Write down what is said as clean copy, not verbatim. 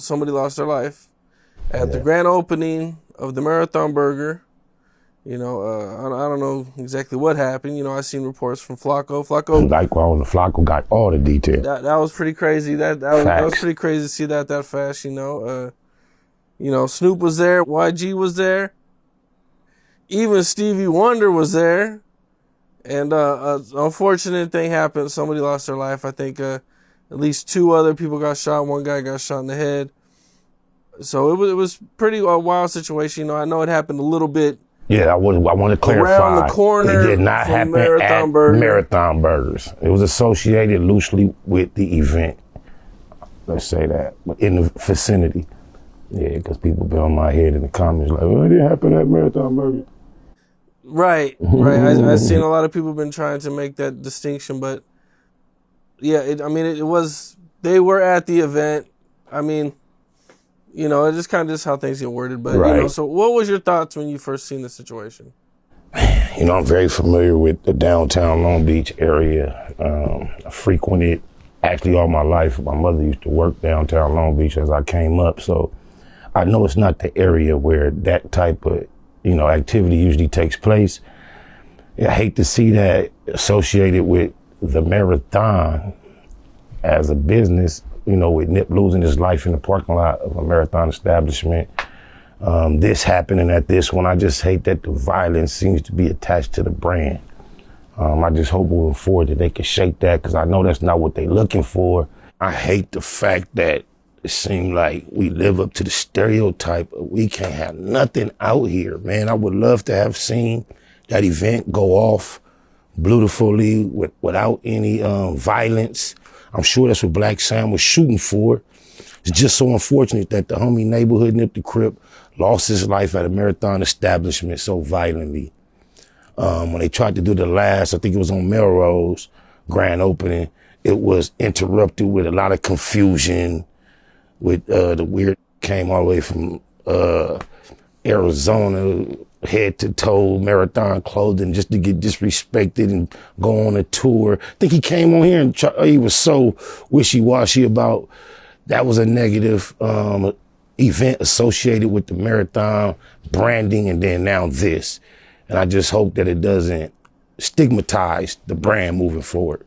somebody lost their life at the grand opening of the Marathon Burger. You know, I don't know exactly what happened. You know, I seen reports from Flacco. Flacco got all the details. That was pretty crazy. That was pretty crazy to see that fast. You know, Snoop was there, YG was there, even Stevie Wonder was there, and an unfortunate thing happened. Somebody lost their life. I think at least 2 other people got shot. One guy got shot in the head. So it was pretty wild situation. You know, I know it happened a little bit. Yeah, I want to clarify. Around the corner, it did not happen at Marathon Burgers. It was associated loosely with the event. Let's say that, but in the vicinity. Yeah, because people been on my head in the comments like, "Oh, it didn't happen at Marathon Burgers." Right. I've seen a lot of people been trying to make that distinction, but yeah, it was. They were at the event. I mean, you know, it's just kind of just how things get worded. But, right. You know, so what was your thoughts when you first seen the situation? You know, I'm very familiar with the downtown Long Beach area. I frequented actually all my life. My mother used to work downtown Long Beach as I came up. So I know it's not the area where that type of, you know, activity usually takes place. I hate to see that associated with the Marathon as a business, you know, with Nip losing his life in the parking lot of a Marathon establishment. This happening at this one, I just hate that the violence seems to be attached to the brand. I just hope moving forward that they can shake that, because I know that's not what they're looking for. I hate the fact that it seems like we live up to the stereotype of we can't have nothing out here, man. I would love to have seen that event go off beautifully without any violence. I'm sure that's what Black Sam was shooting for. It's just so unfortunate that the homie neighborhood Nip the Crip lost his life at a Marathon establishment so violently. When they tried to do the last, I think it was on Melrose, grand opening, it was interrupted with a lot of confusion with the weird came all the way from Arizona, head to toe, Marathon clothing, just to get disrespected and go on a tour. I think he came on here and he was so wishy-washy about that was a negative event associated with the Marathon branding, and then now this. And I just hope that it doesn't stigmatize the brand moving forward.